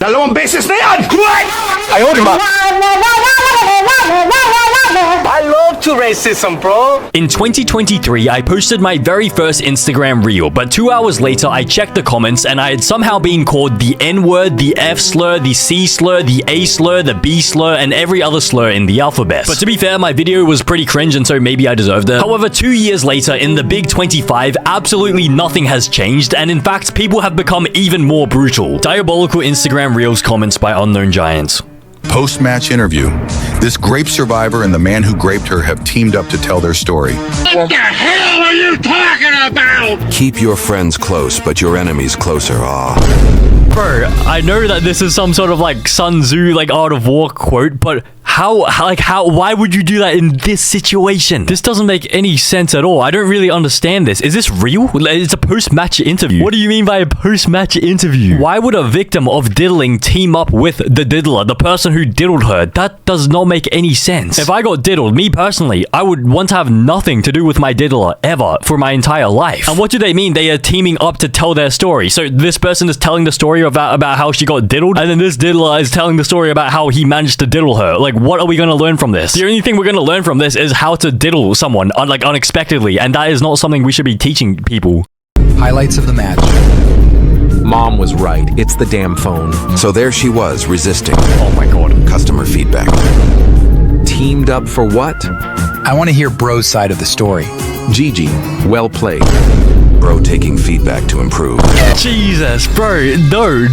Dalawang beses na yan! Ayaw, di ba? I love to racism, bro. In 2023, I posted my very first Instagram reel, but 2 hours later, I checked the comments and I had somehow been called the N-word, the F slur, the C slur, the A slur, the B slur, and every other slur in the alphabet. But to be fair, my video was pretty cringe and so maybe I deserved it. However, 2 years later, in the Big 25, absolutely nothing has changed, and in fact, people have become even more brutal. Diabolical Instagram reels comments by Unknown Giants. Post-match interview. This grape survivor and the man who graped her have teamed up to tell their story. What the hell are you talking about? Keep your friends close, but your enemies closer. Bro, I know that this is some sort of like Sun Tzu, like Art of War quote, but why would you do that in this situation? This doesn't make any sense at all. I don't really understand this. Is this real? It's a post-match interview. What do you mean by a post-match interview? Why would a victim of diddling team up with the diddler, the person who diddled her? That does not make any sense. If I got diddled, me personally, I would want to have nothing to do with my diddler ever for my entire life. And what do they mean? They are teaming up to tell their story. So this person is telling the story about how she got diddled, and then this diddler is telling the story about how he managed to diddle her. Like, what are we going to learn from this? The only thing we're going to learn from this is how to diddle someone like unexpectedly, and that is not something we should be teaching people. Highlights of the match. Mom was right. It's the damn phone. So there she was, resisting. Oh my god. Customer feedback. Teamed up for what? I want to hear Bro's side of the story. Gigi, well played. Bro taking feedback to improve. Jesus, bro, no,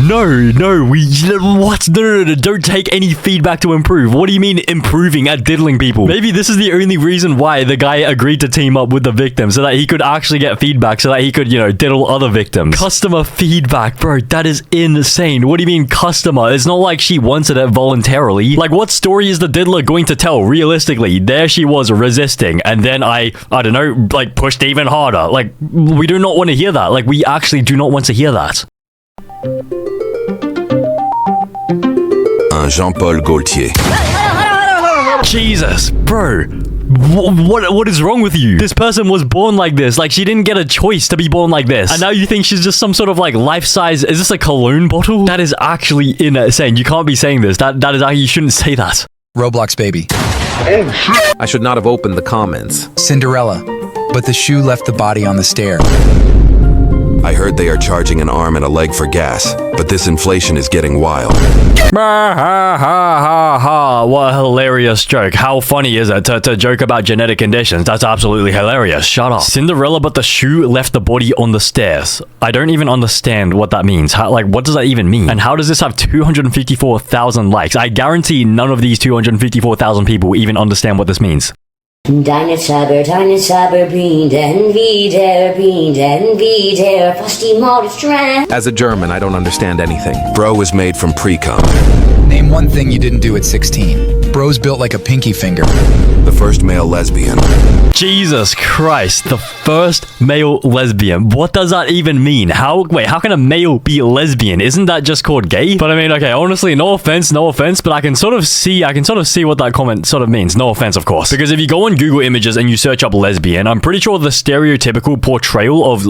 what? No, don't take any feedback to improve. What do you mean improving at diddling people? Maybe this is the only reason why the guy agreed to team up with the victim, so that he could actually get feedback, so that he could, diddle other victims. Customer feedback, bro, that is insane. What do you mean customer? It's not like she wanted it voluntarily. Like, what story is the diddler going to tell realistically? There she was resisting, and then I don't know, like, pushed even harder. Like, we do not want to hear that. Like, we actually do not want to hear that. Jean-Paul Gaultier. Jesus, bro. What is wrong with you? This person was born like this. Like, she didn't get a choice to be born like this. And now you think she's just some sort of like life-size... Is this a cologne bottle? That is actually insane. You can't be saying this. That is actually... You shouldn't say that. Roblox baby. I should not have opened the comments. Cinderella. But the shoe left the body on the stair. I heard they are charging an arm and a leg for gas, but this inflation is getting wild. What a hilarious joke. How funny is it to joke about genetic conditions? That's absolutely hilarious. Shut up. Cinderella, but the shoe left the body on the stairs. I don't even understand what that means. What does that even mean? And how does this have 254,000 likes? I guarantee none of these 254,000 people even understand what this means. Deine Zauber, binden wieder, fast die Mord strand. As a German, I don't understand anything. Bro was made from pre-cum. Name one thing you didn't do at 16. Bro's built like a pinky finger. The first male lesbian. Jesus Christ, the first male lesbian. What does that even mean? How can a male be lesbian? Isn't that just called gay? But I mean, okay, honestly, no offense, but I can sort of see what that comment sort of means. No offense, of course. Because if you go on Google Images and you search up lesbian, I'm pretty sure the stereotypical portrayal of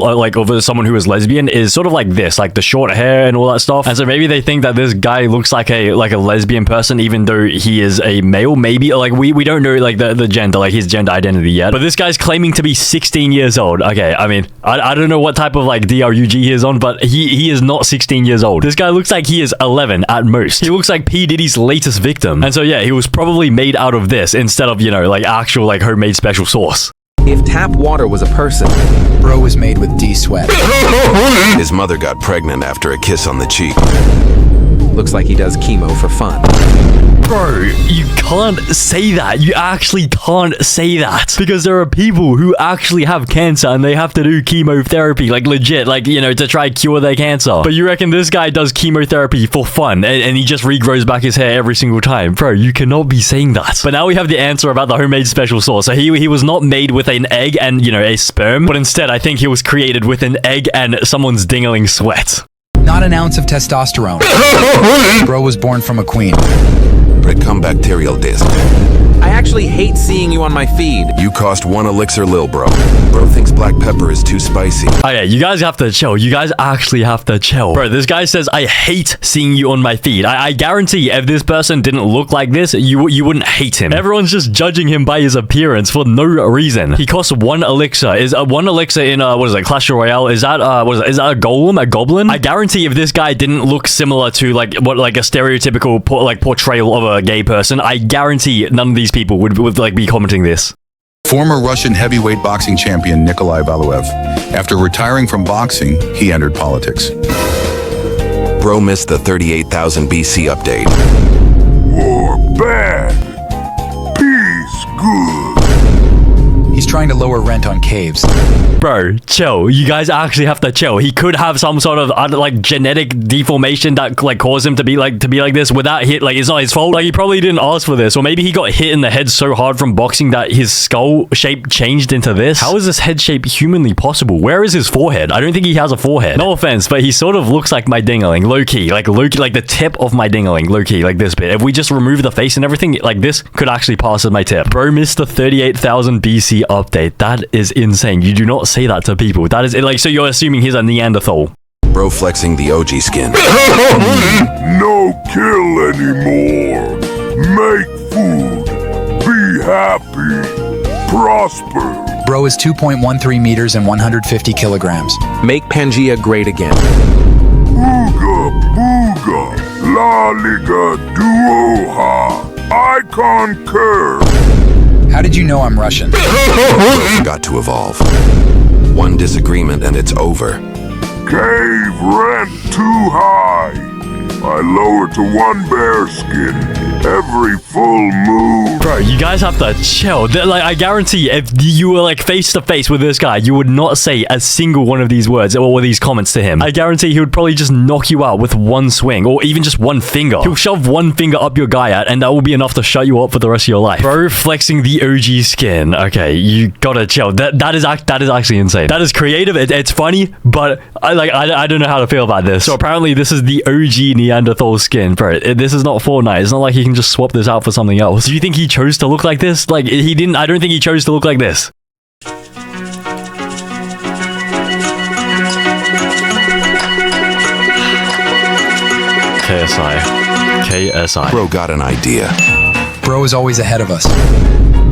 someone who is lesbian is sort of like this, like the short hair and all that stuff. And so maybe they think that this guy looks like a lesbian person, even though he is a male. Maybe we don't know like the gender, like his gender identity yet. But this guy's claiming to be 16 years old. Okay, I mean, I don't know what type of like DRUG he is on, but he is not 16 years old. This guy looks like he is 11 at most. He looks like P. Diddy's latest victim. And so yeah, he was probably made out of this instead of, like actual like homemade special sauce. If tap water was a person... Bro was made with D-sweat. His mother got pregnant after a kiss on the cheek. Looks like he does chemo for fun. Bro, you can't say that. You actually can't say that. Because there are people who actually have cancer and they have to do chemotherapy, like legit, like, to try cure their cancer. But you reckon this guy does chemotherapy for fun and he just regrows back his hair every single time? Bro, you cannot be saying that. But now we have the answer about the homemade special sauce. So he was not made with an egg and, a sperm, but instead I think he was created with an egg and someone's dingling sweat. Not an ounce of testosterone. Bro was born from a queen. Become bacterial disc. I actually hate seeing you on my feed. You cost 1 elixir lil, bro. Bro thinks black pepper is too spicy. Okay, you guys have to chill. You guys actually have to chill. Bro, this guy says, I hate seeing you on my feed. I guarantee if this person didn't look like this, you wouldn't hate him. Everyone's just judging him by his appearance for no reason. He costs 1 elixir. Is 1 elixir in, what is it, Clash Royale? Is that, is that a golem, a goblin? I guarantee if this guy didn't look similar to, like a stereotypical, portrayal of a gay person, I guarantee none of these people would like, be commenting this. Former Russian heavyweight boxing champion Nikolai Valuev. After retiring from boxing, he entered politics. Bro missed the 38,000 BC update. War bad. Peace good. He's trying to lower rent on caves. Bro, chill. You guys actually have to chill. He could have some sort of like genetic deformation that like caused him to be like this without hit. Like it's not his fault. Like he probably didn't ask for this, or maybe he got hit in the head so hard from boxing that his skull shape changed into this. How is this head shape humanly possible? Where is his forehead? I don't think he has a forehead. No offense, but he sort of looks like my dingaling, low key, like the tip of my dingaling, low key, like this bit. If we just remove the face and everything, like this could actually pass as my tip. Bro missed the 38,000 BC update. That is insane. You do not say that to people. That is like, so you're assuming he's a Neanderthal. Bro flexing the OG skin. No kill anymore. Make food. Be happy. Prosper. Bro is 2.13 meters and 150 kilograms. Make Pangea great again. Booga booga. La liga duoha. I concur. How did you know I'm Russian? Got to evolve. One disagreement and it's over. Cave rent too high. I lower to 1 bear skin every full moon. Bro, you guys have to chill. Like, I guarantee if you were like face to face with this guy, you would not say a single one of these words or these comments to him. I guarantee he would probably just knock you out with 1 swing or even just 1 finger. He'll shove 1 finger up your guy and that will be enough to shut you up for the rest of your life. Bro flexing the OG skin. Okay, you gotta chill. That is actually insane. That is creative. It's funny, but I don't know how to feel about this. So apparently this is the OG Neanderthal skin. Bro, this is not Fortnite. It's not like he can just swap this out for something else. Do you think he chose to look like this? Like, he didn't. I don't think he chose to look like this. KSI. Bro got an idea. Bro is always ahead of us.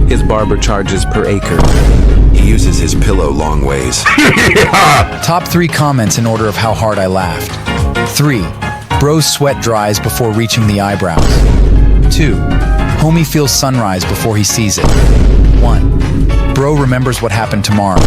His barber charges per acre. He uses his pillow long ways. Top 3 comments in order of how hard I laughed. 3. Bro's sweat dries before reaching the eyebrows. 2. Homie feels sunrise before he sees it. 1. Bro remembers what happened tomorrow.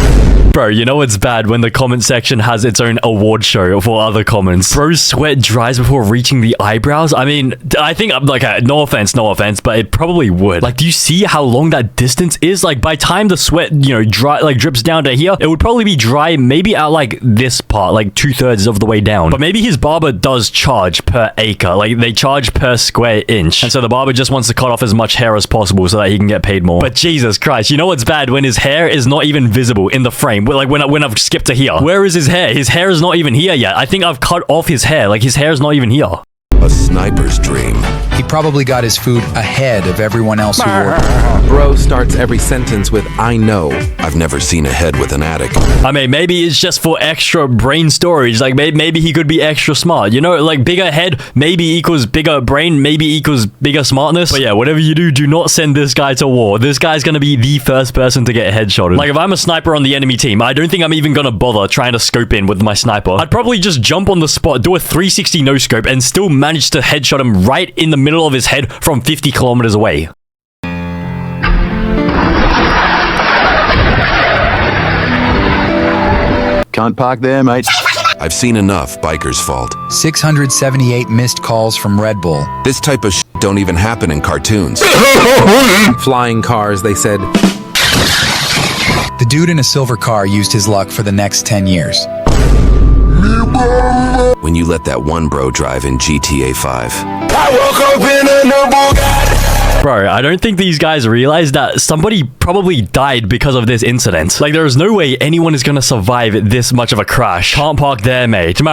Bro, you know it's bad when the comment section has its own award show for other comments. Bro's sweat dries before reaching the eyebrows? I mean, I think, like, no offense, but it probably would. Like, do you see how long that distance is? Like, by time the sweat, you know, dry, like, drips down to here, it would probably be dry maybe at, like, this part, like, 2/3 of the way down. But maybe his barber does charge per acre. Like, they charge per square inch. And so the barber just wants to cut off as much hair as possible so that he can get paid more. But Jesus Christ, you know what's bad? When his hair is not even visible in the frame. Like, when I've skipped to here. Where is his hair? His hair is not even here yet. I think I've cut off his hair. Like, his hair is not even here. A sniper's dream. He probably got his food ahead of everyone else who ordered. Bro starts every sentence with, I know. I've never seen a head with an attic. I mean, maybe it's just for extra brain storage. Like, maybe he could be extra smart. You know, like, bigger head maybe equals bigger brain, maybe equals bigger smartness. But yeah, whatever you do, do not send this guy to war. This guy's gonna be the first person to get headshotted. Like, if I'm a sniper on the enemy team, I don't think I'm even gonna bother trying to scope in with my sniper. I'd probably just jump on the spot, do a 360 no scope, and still manage to headshot him right in the middle of his head from 50 kilometers away. Can't park there, mate. I've seen enough. Biker's fault. 678 missed calls from Red Bull. This type of shit don't even happen in cartoons. Flying cars, they said. The dude in a silver car used his luck for the next 10 years. When you let that one bro drive in GTA 5. I woke up in a new Bugatti. Bro, I don't think these guys realize that somebody probably died because of this incident. Like, there is no way anyone is gonna survive this much of a crash. Can't park there, mate. What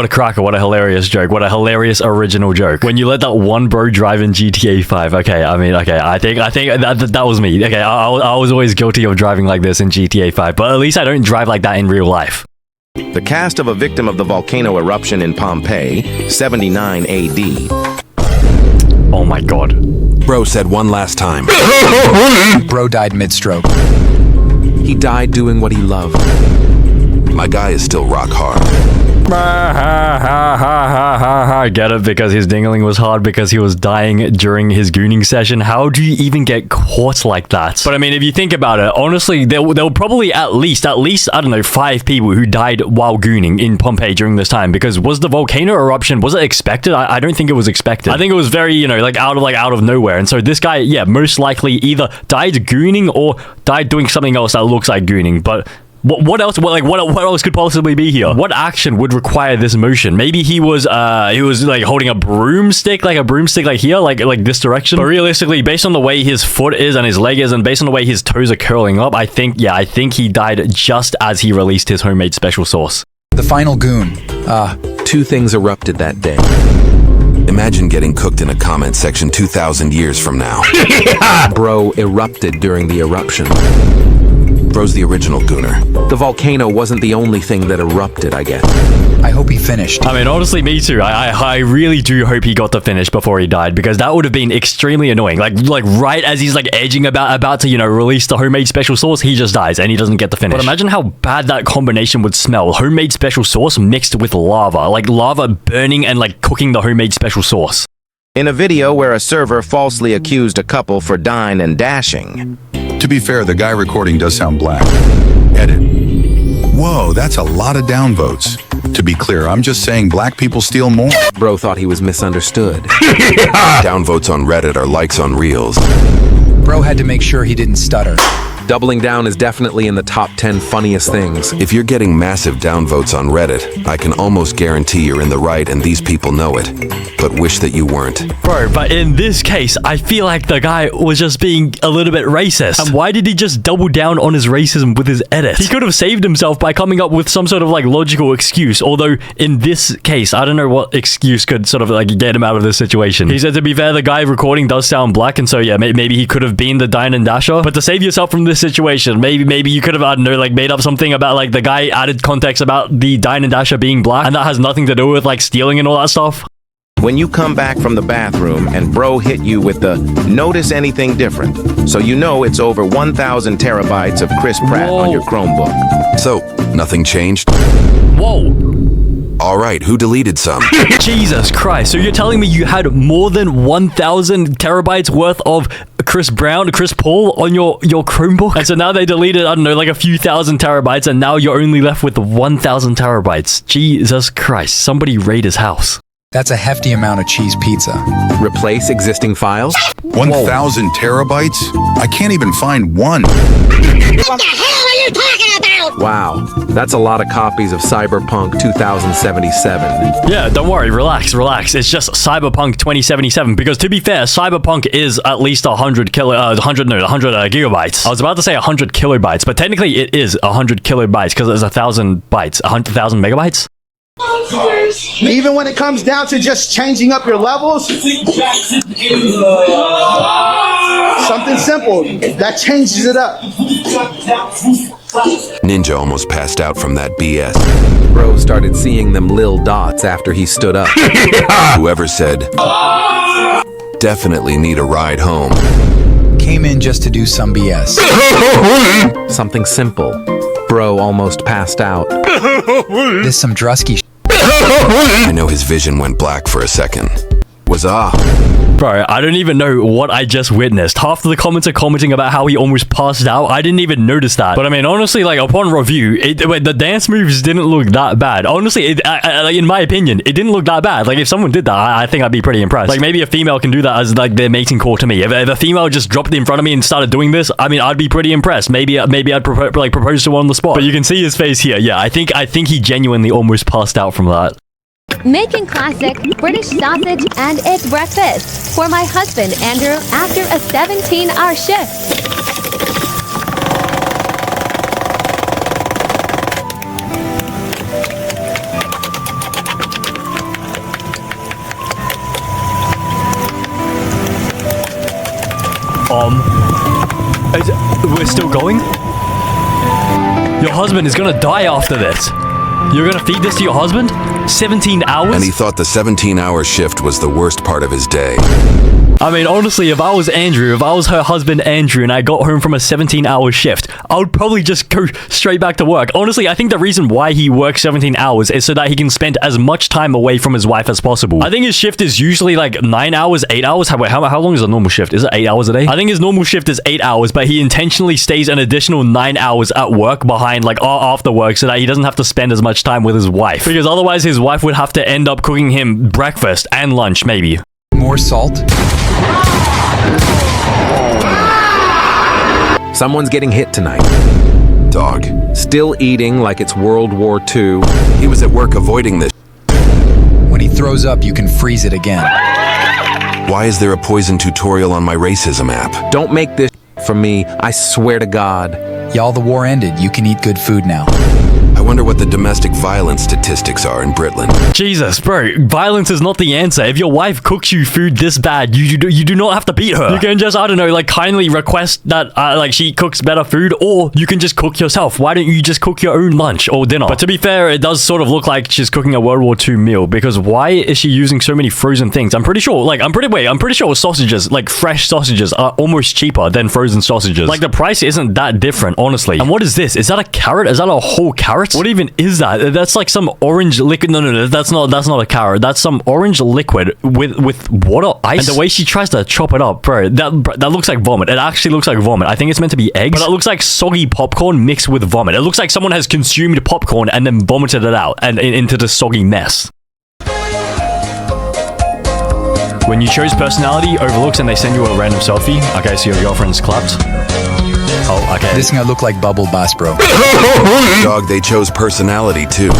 a cracker. What a hilarious joke. What a hilarious original joke. When you let that one bro drive in GTA 5. Okay, I mean, okay, I think that was me. Okay, I was always guilty of driving like this in GTA 5, but at least I don't drive like that in real life. The cast of a victim of the volcano eruption in Pompeii, 79 AD. Oh my god. Bro said one last time. Bro died mid-stroke. He died doing what he loved. My guy is still rock hard. Get it? Because his dingling was hard because he was dying during his gooning session. How do you even get caught like that? But I mean, if you think about it, honestly, there were probably at least, I don't know, 5 people who died while gooning in Pompeii during this time. Because was the volcano eruption, was it expected? I don't think it was expected. I think it was very, you know, like out of nowhere. And so this guy, yeah, most likely either died gooning or died doing something else that looks like gooning. But what else? What else could possibly be here? What action would require this motion? Maybe he was like holding a broomstick like here, like this direction. But realistically, based on the way his foot is and his leg is, and based on the way his toes are curling up, I think he died just as he released his homemade special sauce. The final goon. 2 things erupted that day. Imagine getting cooked in a comment section 2,000 years from now. Bro erupted during the eruption. Bro's the original gooner. The volcano wasn't the only thing that erupted, I guess. I hope he finished. I mean, honestly, me too. I really do hope he got to finish before he died, because that would have been extremely annoying. Like right as he's like edging about to, you know, release the homemade special sauce, he just dies and he doesn't get to finish. But imagine how bad that combination would smell. Homemade special sauce mixed with lava. Like lava burning and like cooking the homemade special sauce. In a video where a server falsely accused a couple for dine and dashing. To be fair, the guy recording does sound black. Edit. Whoa, that's a lot of downvotes. To be clear, I'm just saying black people steal more. Bro thought he was misunderstood. Downvotes on Reddit are likes on Reels. Bro had to make sure he didn't stutter. Doubling down is definitely in the top 10 funniest things. If you're getting massive downvotes on Reddit, I can almost guarantee you're in the right and these people know it, but wish that you weren't. Bro, but in this case, I feel like the guy was just being a little bit racist. And why did he just double down on his racism with his edit? He could have saved himself by coming up with some sort of like logical excuse, although in this case, I don't know what excuse could sort of like get him out of this situation. He said, to be fair, the guy recording does sound black, and so yeah, maybe he could have been the Dine and Dasher, but to save yourself from this situation, maybe you could have, I don't know, like made up something about like the guy added context about the Dine and Dasher being black, and that has nothing to do with like stealing and all that stuff. When you come back from the bathroom and bro hit you with the notice anything different, so you know it's over 1,000 terabytes of Chris Pratt on your Chromebook. So, nothing changed? Whoa. Alright, who deleted some? Jesus Christ, so you're telling me you had more than 1,000 terabytes worth of Chris Paul on your Chromebook? And so now they deleted, I don't know, like a few thousand terabytes, and now you're only left with 1,000 terabytes. Jesus Christ, somebody raid his house. That's a hefty amount of cheese pizza. Replace existing files? 1,000 terabytes? I can't even find one. What the hell are you talking about? Wow, that's a lot of copies of Cyberpunk 2077. Yeah, don't worry, relax. It's just Cyberpunk 2077, because to be fair, Cyberpunk is at least 100 gigabytes. I was about to say 100 kilobytes, but technically it is 100 kilobytes because there's 1,000 bytes, 100,000 megabytes. Even when it comes down to just changing up your levels, something simple that changes it up. Ninja almost passed out from that BS. Bro started seeing them lil dots after he stood up. Whoever said, definitely need a ride home. Came in just to do some BS. Something simple. Bro almost passed out. This some drusky I know his vision went black for a second. Bro, I don't even know what I just witnessed. Half of the comments are commenting about how he almost passed out. I didn't even notice that. But I mean, honestly, like upon review, the dance moves didn't look that bad. Honestly, like, in my opinion, it didn't look that bad. Like if someone did that, I think I'd be pretty impressed. Like maybe a female can do that as like their mating call to me. If a female just dropped in front of me and started doing this, I mean, I'd be pretty impressed. Maybe I'd propose to her on the spot. But you can see his face here. Yeah, I think he genuinely almost passed out from that. making classic British sausage and egg breakfast for my husband Andrew after a 17-hour shift. We're still going? Your husband is gonna die after this. You're gonna feed this to your husband? 17 hours? And he thought the 17-hour shift was the worst part of his day. I mean, honestly, if I was Andrew, if I was her husband Andrew, and I got home from a 17-hour shift, I would probably just go straight back to work. Honestly, I think the reason why he works 17 hours is so that he can spend as much time away from his wife as possible. I think his shift is usually like 9 hours, 8 hours. How long is a normal shift? Is it 8 hours a day? I think his normal shift is 8 hours, but he intentionally stays an additional 9 hours at work behind, like after work, so that he doesn't have to spend as much time with his wife. Because otherwise, his wife would have to end up cooking him breakfast and lunch, maybe. More salt? Someone's getting hit tonight. Dog. Still eating like it's World War II. He was at work avoiding this. When he throws up, you can freeze it again. Why is there a poison tutorial on my racism app? Don't make this for me, I swear to God. Y'all, the war ended. You can eat good food now. I wonder what the domestic violence statistics are in Britland. Jesus, bro, violence is not the answer. If your wife cooks you food this bad, you do not have to beat her. You can just, I don't know, like kindly request that like she cooks better food, or you can just cook yourself. Why don't you just cook your own lunch or dinner? But to be fair, it does sort of look like she's cooking a World War II meal, because why is she using so many frozen things? I'm pretty sure sausages, like fresh sausages, are almost cheaper than frozen sausages. Like the price isn't that different, honestly. And what is this? Is that a carrot? Is that a whole carrot? What even is that? That's like some orange liquid. No, that's not a carrot. That's some orange liquid with water ice. And the way she tries to chop it up, bro, that looks like vomit. It actually looks like vomit. I think it's meant to be eggs, but it looks like soggy popcorn mixed with vomit. It looks like someone has consumed popcorn and then vomited it out and into the soggy mess. When you chose personality, overlooks, and they send you a random selfie. Okay, so your girlfriend's clapped. Oh, okay. This gonna look like bubble bus, bro. Dog, they chose personality too.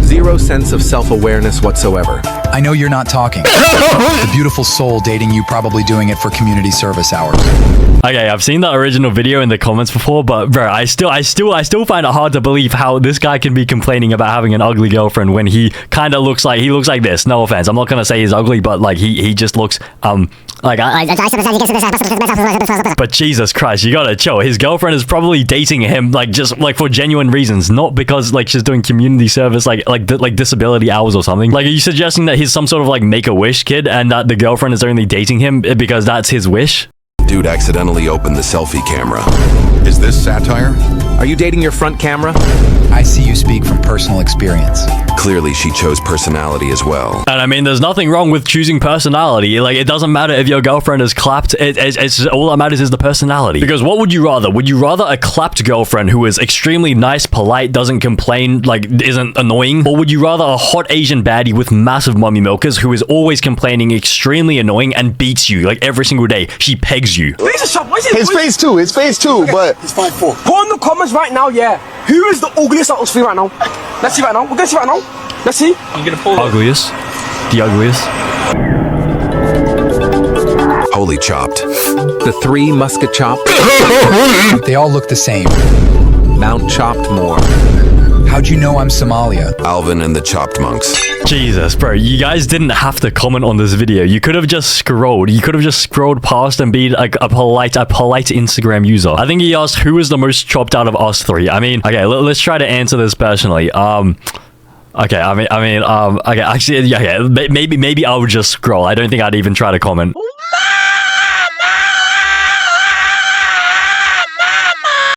Zero sense of self-awareness whatsoever. I know you're not talking. The beautiful soul dating you, probably doing it for community service hours. Okay, I've seen that original video in the comments before, but bro, I still find it hard to believe how this guy can be complaining about having an ugly girlfriend when he kind of looks like this. No offense, I'm not gonna say he's ugly, but like he just looks like but Jesus Christ, you gotta chill. His girlfriend is probably dating him just for genuine reasons, not because like she's doing community service like disability hours or something. Like, are you suggesting that he's some sort of like Make-A-Wish kid and that the girlfriend is only dating him because that's his wish? Dude accidentally opened the selfie camera. Is this satire? Are you dating your front camera? I see you speak from personal experience. Clearly, she chose personality as well. And I mean, there's nothing wrong with choosing personality. Like, it doesn't matter if your girlfriend is clapped. It's all that matters is the personality. Because what would you rather? Would you rather a clapped girlfriend who is extremely nice, polite, doesn't complain, like, isn't annoying? Or would you rather a hot Asian baddie with massive mummy milkers who is always complaining, extremely annoying, and beats you, like, every single day? She pegs you. It's phase two. It's phase two, but It's 5-4. Put in the comments right now, yeah. Who is the ugliest out of us three right now? Let's see right now. We're gonna see right now. Let's see. I'm gonna pull Ugliest. The ugliest. Holy chopped. The three musket chopped. They all look the same. Mount chopped more. How'd you know I'm Somalia? Alvin and the chopped monks. Jesus, bro, you guys didn't have to comment on this video. You could have just scrolled. You could have just scrolled past and been like a polite Instagram user. I think he asked who is the most chopped out of us three. I mean, okay, let's try to answer this personally. Okay, okay, actually, yeah, maybe I would just scroll. I don't think I'd even try to comment.